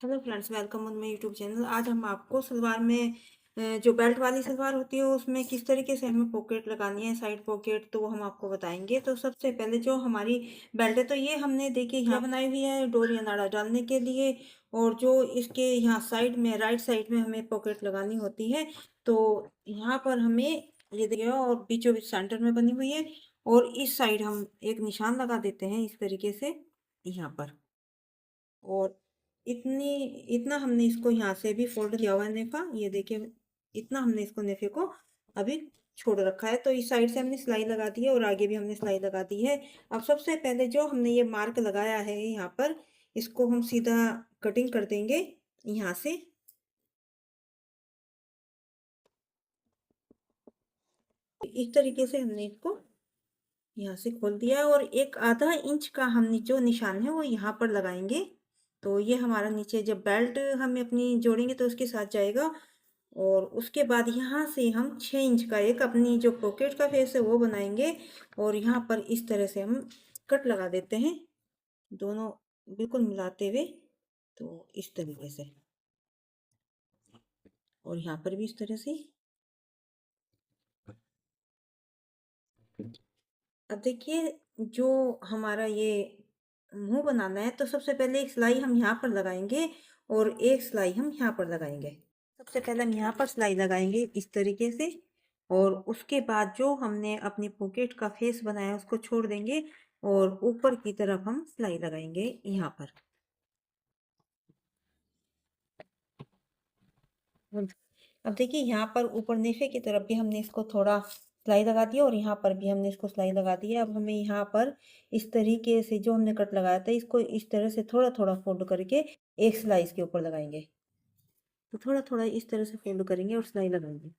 Hello friends, welcome on my YouTube channel. आज हम आपको सलवार में जो बेल्ट वाली सलवार होती है उसमें किस तरीके से हमें पॉकेट लगानी है, साइड पॉकेट, तो वो हम आपको बताएंगे। तो सबसे पहले जो हमारी बेल्ट है, तो ये हमने देखिए यहाँ बनाई हुई है डोर या नाड़ा डालने के लिए। और जो इसके यहाँ साइड में, राइट साइड में हमें पॉकेट लगानी होती है। तो यहाँ पर हमें ये देखिए, और बीचों बीच सेंटर में बनी हुई है। और इस साइड हम एक निशान लगा देते हैं इस तरीके से यहाँ पर। और इतनी इतना हमने इसको यहाँ से भी फोल्ड किया हुआ है नेफा, ये देखिए। इतना हमने इसको नेफे को अभी छोड़ रखा है। तो इस साइड से हमने सिलाई लगा दी है और आगे भी हमने सिलाई लगा दी है। अब सबसे पहले जो हमने ये मार्क लगाया है यहाँ पर, इसको हम सीधा कटिंग कर देंगे यहाँ से। इस तरीके से हमने इसको यहाँ से खोल दिया है और एक आधा इंच का हमने जो निशान है वो यहाँ पर लगाएंगे। तो ये हमारा नीचे जब बेल्ट हमें अपनी जोड़ेंगे तो उसके साथ जाएगा। और उसके बाद यहाँ से हम 6 इंच का एक अपनी जो पॉकेट का फेस है वो बनाएंगे। और यहाँ पर इस तरह से हम कट लगा देते हैं, दोनों बिल्कुल मिलाते हुए। तो इस तरीके से, और यहाँ पर भी इस तरह से। अब देखिए, जो हमारा ये मुंह बनाना है, तो सबसे पहले एक सिलाई हम यहाँ पर लगाएंगे और एक सिलाई हम यहाँ पर लगाएंगे। सबसे पहले हम यहाँ पर सिलाई लगाएंगे इस तरीके से। और उसके बाद जो हमने अपनी पॉकेट का फेस बनाया उसको छोड़ देंगे और ऊपर की तरफ हम सिलाई लगाएंगे यहाँ पर। अब देखिए, यहाँ पर ऊपर नीचे की तरफ भी हमने इसको थोड़ा सिलाई लगा दिया और यहाँ पर भी हमने इसको सिलाई लगा दी है। अब हमें यहाँ पर इस तरीके से जो हमने कट लगाया था इसको इस तरह से थोड़ा थोड़ा फोल्ड करके एक सिलाई इसके ऊपर लगाएंगे। तो थोड़ा थोड़ा इस तरह से फोल्ड करेंगे और सिलाई लगाएंगे।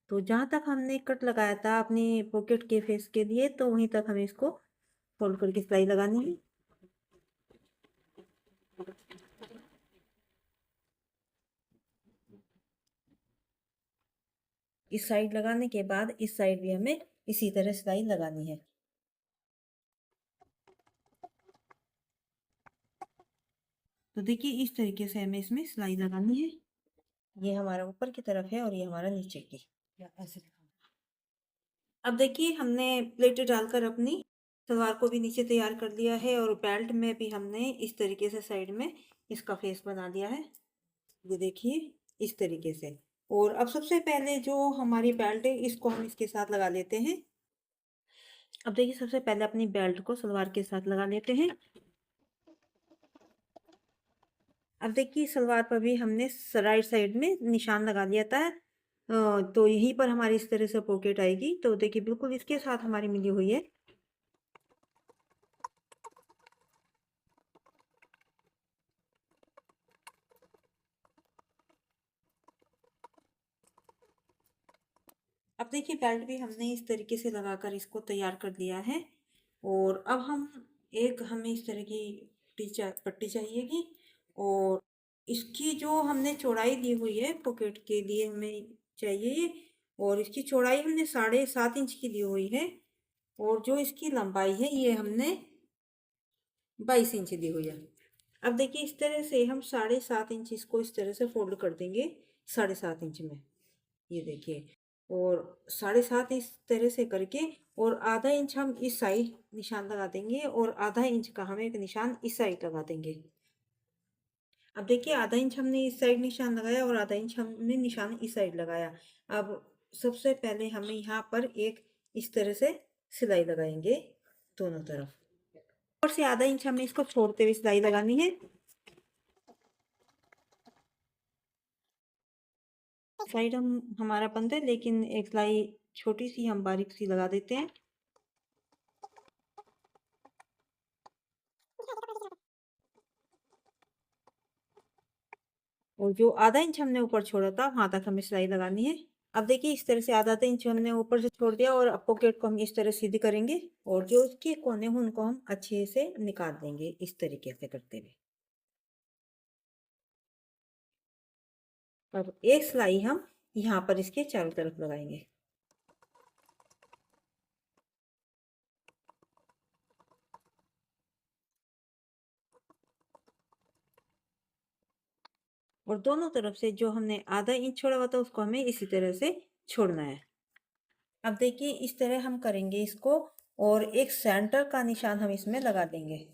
तो जहाँ तक हमने कट लगाया था अपनी पॉकेट के फेस के लिए, तो वहीं तक हमें इसको फोल्ड करके सिलाई लगानी है। इस साइड लगाने के बाद इस साइड भी हमें इसी तरह सिलाई लगानी है। तो देखिए, इस तरीके से हमें इसमें सिलाई लगानी है। ये हमारा ऊपर की तरफ है और ये हमारा नीचे की, या ऐसे। अब देखिए, हमने प्लेट डालकर अपनी सलवार को भी नीचे तैयार कर लिया है और बेल्ट में भी हमने इस तरीके से साइड में इसका फेस बना दिया है। ये देखिए, इस तरीके से। और अब सबसे पहले जो हमारी बेल्ट है इसको हम इसके साथ लगा लेते हैं। अब देखिए, सबसे पहले अपनी बेल्ट को सलवार के साथ लगा लेते हैं। अब देखिए, सलवार पर भी हमने राइट साइड में निशान लगा लिया था। तो यहीं पर हमारी इस तरह से पॉकेट आएगी। तो देखिए, बिल्कुल इसके साथ हमारी मिली हुई है। अब देखिए, बेल्ट भी हमने इस तरीके से लगाकर इसको तैयार कर लिया है। और अब हमें इस तरह की पट्टी चाहिएगी। और इसकी जो हमने चौड़ाई दी हुई है पॉकेट के लिए हमें चाहिए ये। और इसकी चौड़ाई हमने 7.5 इंच की दी हुई है। और जो इसकी लंबाई है ये हमने 22 इंच दी हुई है। अब देखिए, इस तरह से हम 7.5 इंच इसको इस तरह से फोल्ड कर देंगे 7.5 इंच में। ये देखिए, और 7.5 इस तरह से करके, और आधा इंच हम इस साइड निशान लगा देंगे और आधा इंच का हम एक निशान इस साइड लगा देंगे। अब देखिए, आधा इंच हमने इस साइड निशान लगाया और आधा इंच हमने निशान इस साइड लगाया। अब सबसे पहले हमें यहाँ पर एक इस तरह से सिलाई लगाएंगे दोनों तरफ। और से आधा इंच हमें इसको छोड़ते हुए सिलाई लगानी है। साइड हमारा बंद है, लेकिन एक सिलाई छोटी सी हम बारीक सी लगा देते हैं। और जो आधा इंच हमने ऊपर छोड़ा था वहां तक हमें सिलाई लगानी है। अब देखिए, इस तरह से आधा आधा इंच हमने ऊपर से छोड़ दिया और अब पॉकेट को हम इस तरह सीधी करेंगे। और जो उसके कोने हैं उनको हम अच्छे से निकाल देंगे इस तरीके से करते हुए। अब एक सिलाई हम यहाँ पर इसके चारों तरफ लगाएंगे। और दोनों तरफ से जो हमने आधा इंच छोड़ा हुआ था उसको हमें इसी तरह से छोड़ना है। अब देखिए इस तरह हम करेंगे इसको, और एक सेंटर का निशान हम इसमें लगा देंगे।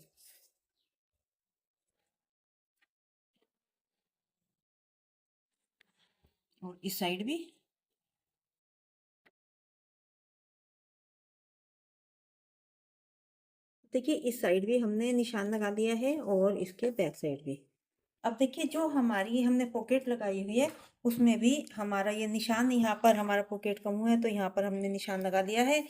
और इस साइड भी। देखिए इस साइड भी हमने निशान लगा दिया है और इसके बैक साइड भी। अब देखिए जो हमारी हमने पॉकेट लगाई हुई है उसमें भी हमारा ये निशान, यहाँ पर हमारा पॉकेट का मुंह है तो यहाँ पर हमने निशान लगा दिया है।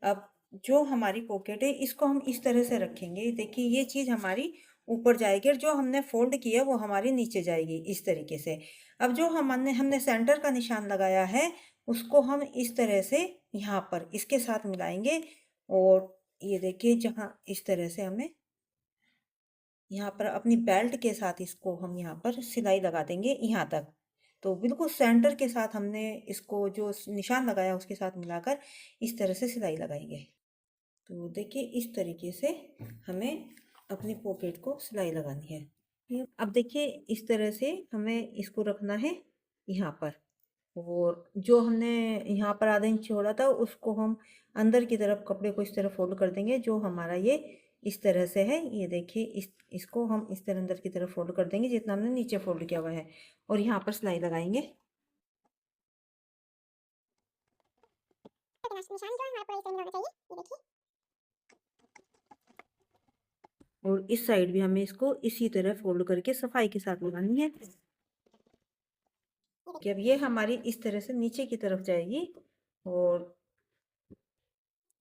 अब जो हमारी पॉकेट है इसको हम इस तरह से रखेंगे। देखिए ये चीज़ हमारी ऊपर जाएगी और जो हमने फोल्ड किया वो हमारी नीचे जाएगी इस तरीके से। अब जो हमने हमने सेंटर का निशान लगाया है उसको हम इस तरह से यहाँ पर इसके साथ मिलाएंगे, और ये देखिए जहाँ इस तरह से हमें यहाँ पर अपनी बेल्ट के साथ इसको हम यहाँ पर सिलाई लगा देंगे यहाँ तक। तो बिल्कुल सेंटर के साथ हमने इसको जो निशान लगाया उसके साथ मिलाकर इस तरह से सिलाई लगाएंगे। तो देखिए इस तरीके से हमें अपनी पॉकेट को सिलाई लगानी है। अब देखिए इस तरह से हमें इसको रखना है यहाँ पर, और जो हमने यहाँ पर आधा इंच छोड़ा था उसको हम अंदर की तरफ कपड़े को इस तरह फोल्ड कर देंगे जो हमारा ये इस तरह से है। ये देखिए इसको हम इस तरह अंदर की तरफ फोल्ड कर देंगे जितना हमने नीचे फोल्ड किया हुआ है, और यहाँ पर सिलाई लगाएंगे। और इस साइड भी हमें इसको इसी तरह फोल्ड करके सफाई के साथ लगानी है कि अब ये हमारी इस तरह से नीचे की तरफ जाएगी। और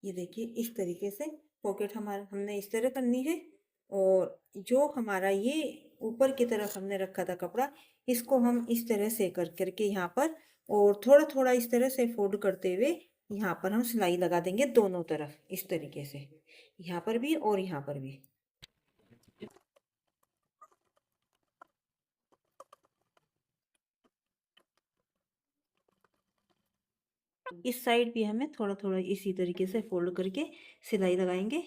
ये देखिए इस तरीके से पॉकेट हमारा हमने इस तरह करनी है, और जो हमारा ये ऊपर की तरफ हमने रखा था कपड़ा इसको हम इस तरह से कर करके यहाँ पर, और थोड़ा थोड़ा इस तरह से फोल्ड करते हुए यहाँ पर हम सिलाई लगा देंगे दोनों तरफ इस तरीके से, यहाँ पर भी और यहाँ पर भी। इस साइड भी हमें थोड़ा थोड़ा इसी तरीके से फोल्ड करके सिलाई लगाएंगे।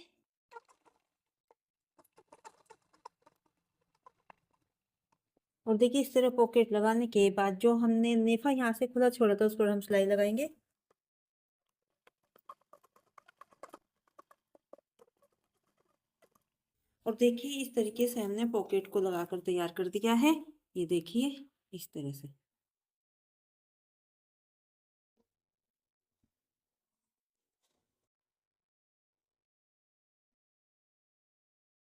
और देखिए इस तरह पॉकेट लगाने के बाद जो हमने नेफा यहाँ से खुला छोड़ा था उस पर हम सिलाई लगाएंगे। और देखिए इस तरीके से हमने पॉकेट को लगाकर तैयार कर दिया है। ये देखिए इस तरह से।